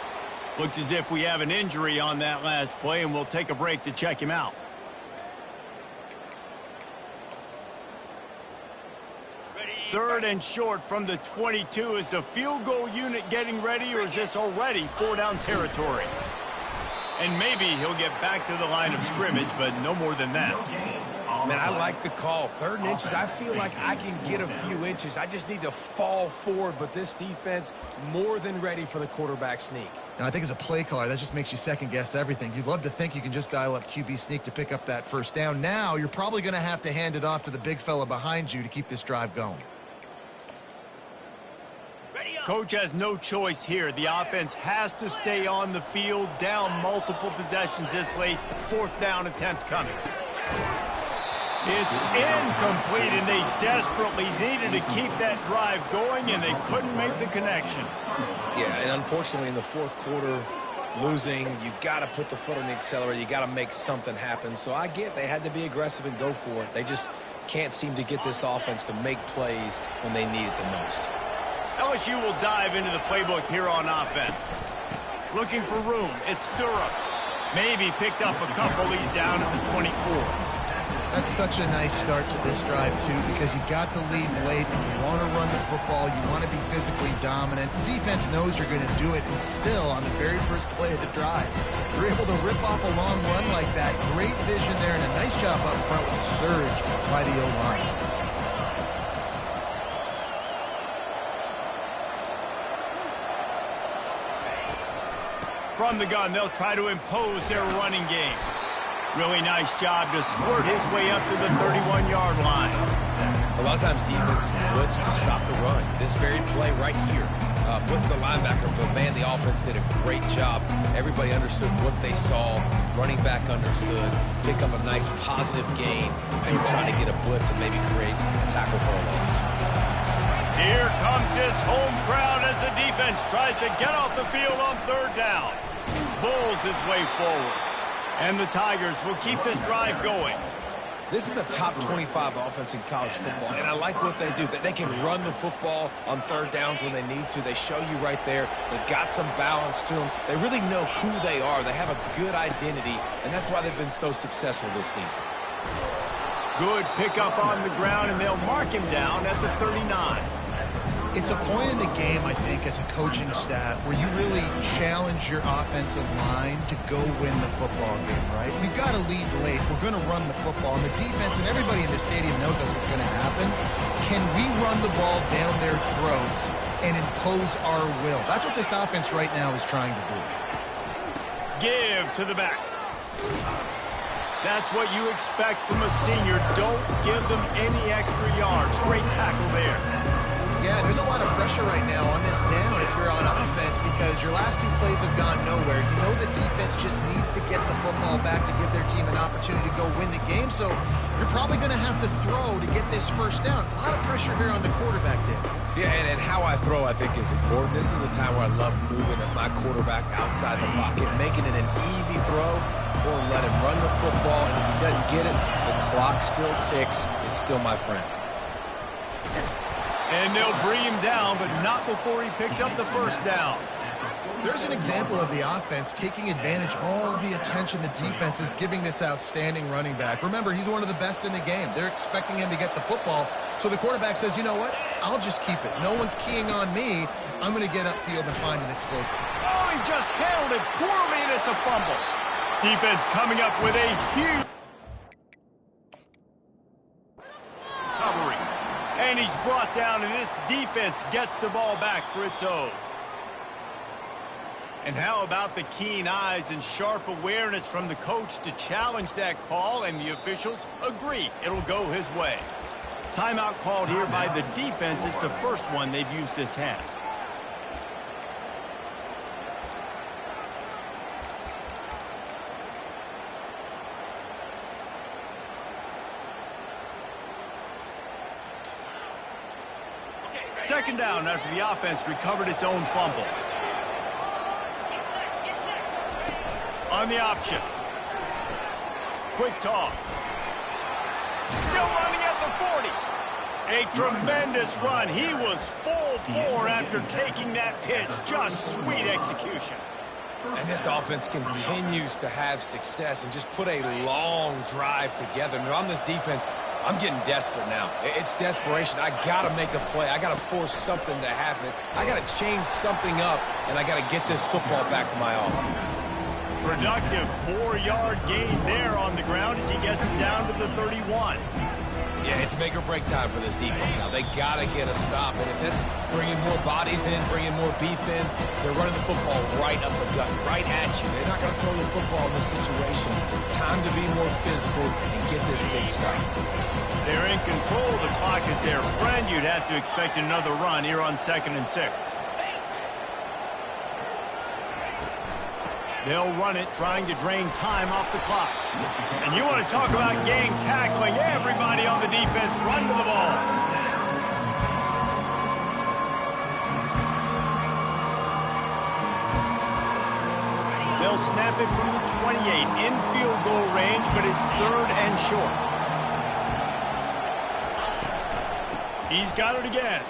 Looks as if we have an injury on that last play, and we'll take a break to check him out. Third and short from the 22. Is the field goal unit getting ready, or is this already 4-down territory? And maybe he'll get back to the line of scrimmage, but no more than that. Man, I like the call. 3rd and inches, I feel like I can get a few inches. I just need to fall forward, but this defense more than ready for the quarterback sneak. Now, I think as a play caller, that just makes you second-guess everything. You'd love to think you can just dial up QB sneak to pick up that 1st down. Now, you're probably going to have to hand it off to the big fella behind you to keep this drive going. Coach has no choice here. The offense has to stay on the field, down multiple possessions this late. 4th down attempt coming. It's incomplete, and they desperately needed to keep that drive going, and they couldn't make the connection. Yeah, and unfortunately in the 4th quarter, losing, you got to put the foot on the accelerator. You got to make something happen. So I get they had to be aggressive and go for it. They just can't seem to get this offense to make plays when they need it the most. LSU will dive into the playbook here on offense. Looking for room. It's Stirrup. Maybe picked up a couple. He's down at the 24. That's such a nice start to this drive, too, because you got the lead late and you want to run the football. You want to be physically dominant. The defense knows you're going to do it, and still, on the very first play of the drive, you're able to rip off a long run like that. Great vision there, and a nice job up front with a surge by the O-line. From the gun, they'll try to impose their running game. Really nice job to squirt his way up to the 31-yard line. A lot of times defenses blitz to stop the run. This very play right here blitz the linebacker, but man, the offense did a great job. Everybody understood what they saw. Running back understood. Pick up a nice positive gain. And you're trying to get a blitz and maybe create a tackle for a loss. Here comes this home crowd as the defense tries to get off the field on third down. Bulls his way forward. And the Tigers will keep this drive going. This is a top 25 offense in college football, and I like what they do. They can run the football on third downs when they need to. They show you right there. They've got some balance to them. They really know who they are. They have a good identity, and that's why they've been so successful this season. Good pickup on the ground, and they'll mark him down at the 39. It's a point in the game, I think, as a coaching staff where you really challenge your offensive line to go win the football game, right? We've got to lead late. We're going to run the football. And the defense and everybody in the stadium knows that's what's going to happen. Can we run the ball down their throats and impose our will? That's what this offense right now is trying to do. Give to the back. That's what you expect from a senior. Don't give them any extra yards. Great tackle there. Yeah, there's a lot of pressure right now on this down if you're on offense because your last two plays have gone nowhere. You know the defense just needs to get the football back to give their team an opportunity to go win the game, so you're probably going to have to throw to get this first down. A lot of pressure here on the quarterback, Dave. Yeah, and how I throw, I think, is important. This is a time where I love moving my quarterback outside the pocket, making it an easy throw, or let him run the football, and if he doesn't get it, the clock still ticks. It's still my friend. And they'll bring him down, but not before he picks up the first down. There's an example of the offense taking advantage of all the attention the defense is giving this outstanding running back. Remember, he's one of the best in the game. They're expecting him to get the football. So the quarterback says, you know what? I'll just keep it. No one's keying on me. I'm going to get upfield and find an explosion. Oh, he just handled it poorly, and it's a fumble. Defense coming up with a huge recovery. And he's brought down, and this defense gets the ball back for its own. And how about the keen eyes and sharp awareness from the coach to challenge that call, and the officials agree it'll go his way. Timeout called here by the defense. It's the first one they've used this half. Second down after the offense recovered its own fumble. On the option. Quick toss. Still running at the 40. A tremendous run. He was full bore after taking that pitch. Just sweet execution. And this offense continues to have success and just put a long drive together. And on this defense, I'm getting desperate now. It's desperation. I got to make a play. I got to force something to happen. I got to change something up, and I got to get this football back to my offense. Productive 4-yard gain there on the ground as he gets it down to the 31. Yeah, it's make or break time for this defense now. They got to get a stop, and if it's bringing more bodies in, bringing more beef in, they're running the football right up the gut, right at you. They're not going to throw the football in this situation. Time to be more physical and get this big stop. They're in control. The clock is their friend. You'd have to expect another run here on 2nd and 6. They'll run it, trying to drain time off the clock. And you want to talk about gang tackling. Everybody on the defense run to the ball. They'll snap it from the 28 in field goal range, but it's 3rd and short. He's got it again.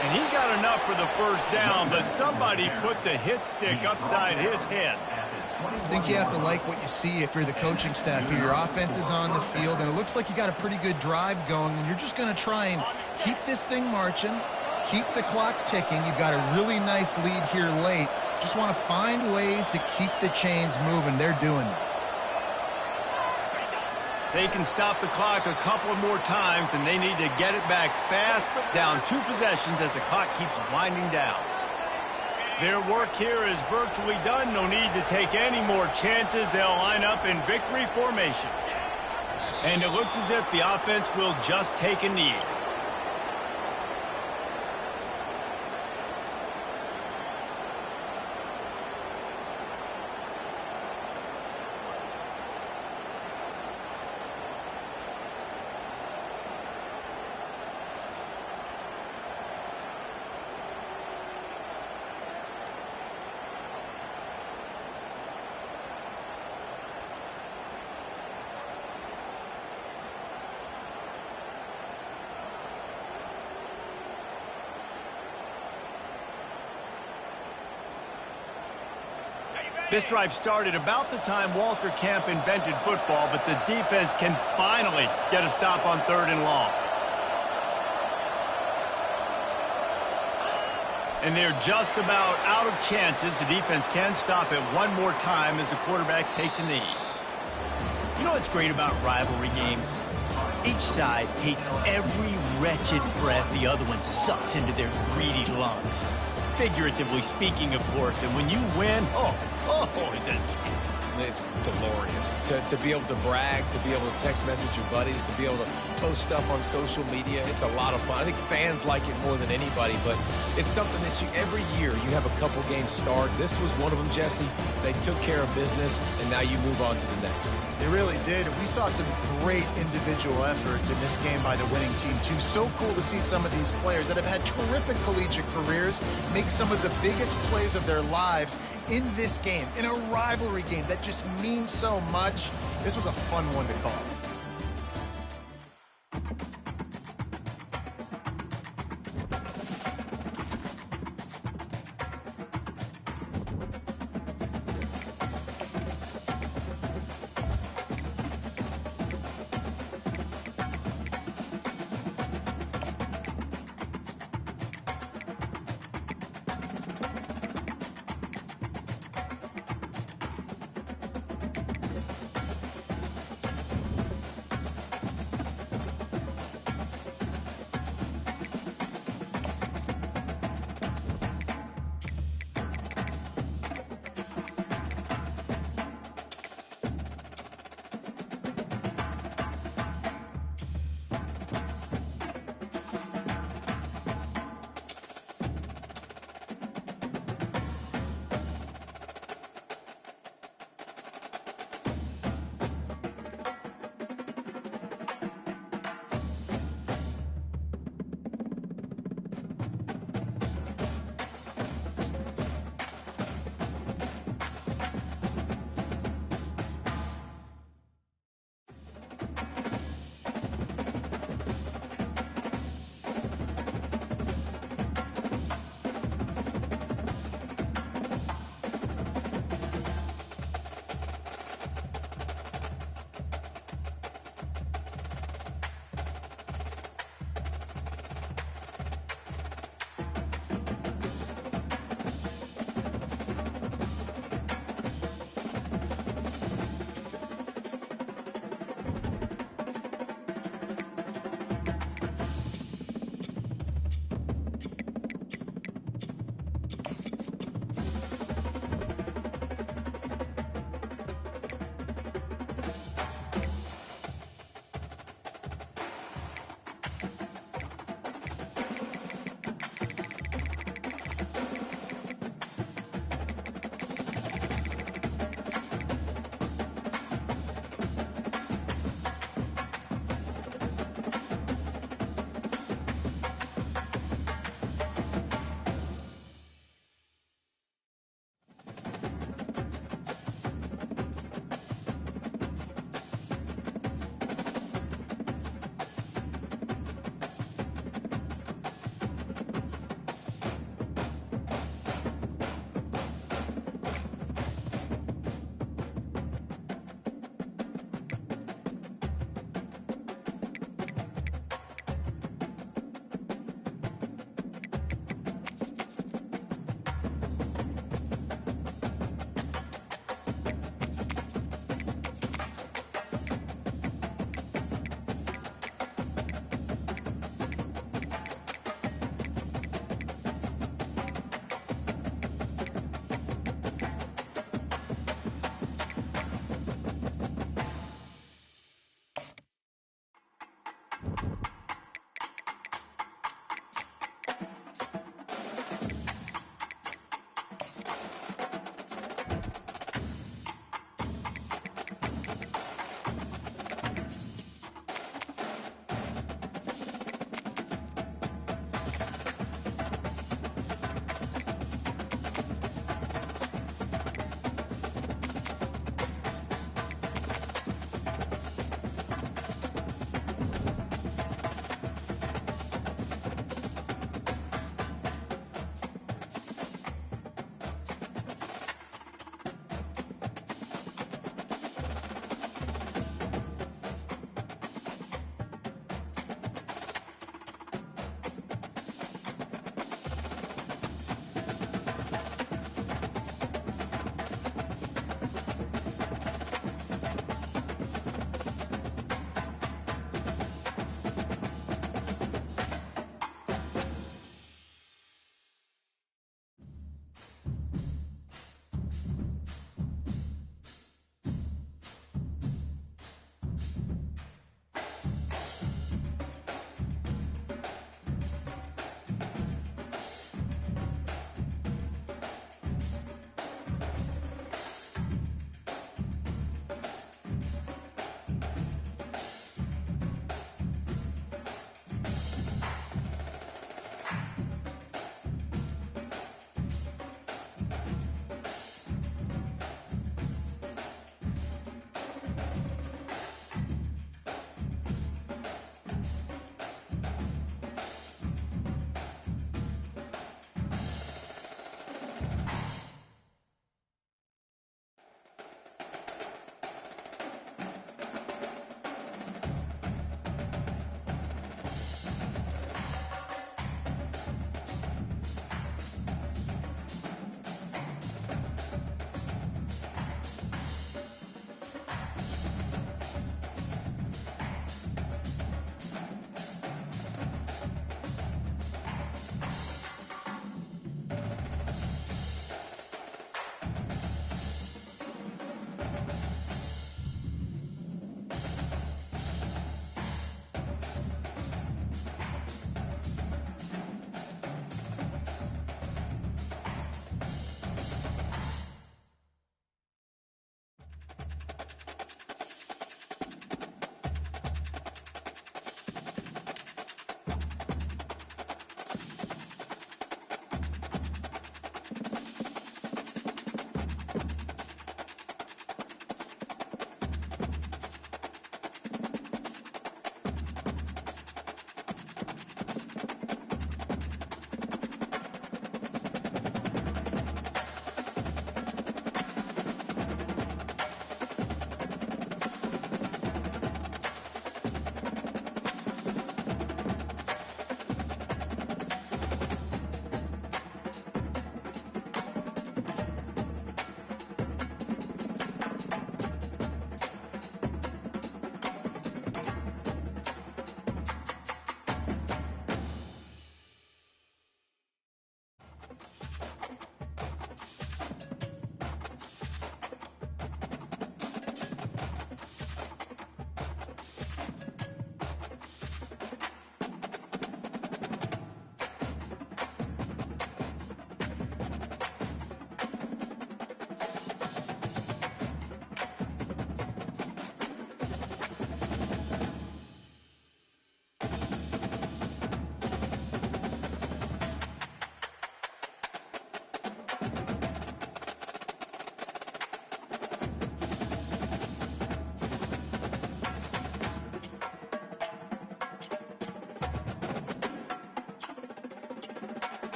And he got enough for the first down, but somebody put the hit stick upside his head. I think you have to like what you see if you're the coaching staff here. Your offense is on the field, and it looks like you got a pretty good drive going, and you're just going to try and keep this thing marching, keep the clock ticking. You've got a really nice lead here late. Just want to find ways to keep the chains moving. They're doing that. They can stop the clock a couple more times, and they need to get it back fast, down 2 possessions as the clock keeps winding down. Their work here is virtually done. No need to take any more chances. They'll line up in victory formation. And it looks as if the offense will just take a knee. This drive started about the time Walter Camp invented football, but the defense can finally get a stop on 3rd and long. And they're just about out of chances. The defense can stop it one more time as the quarterback takes a knee. You know what's great about rivalry games? Each side hates every wretched breath the other one sucks into their greedy lungs. Figuratively speaking, of course, and when you win, is that sweet. It's glorious to be able to brag, to be able to text message your buddies, to be able to post stuff on social media. It's a lot of fun. I think fans like it more than anybody, but it's something that every year you have a couple games start. This was one of them, Jesse. They took care of business, and now you move on to the next. They really did. We saw some great individual efforts in this game by the winning team, too. So cool to see some of these players that have had terrific collegiate careers make some of the biggest plays of their lives in this game, in a rivalry game that just means so much. This was a fun one to call.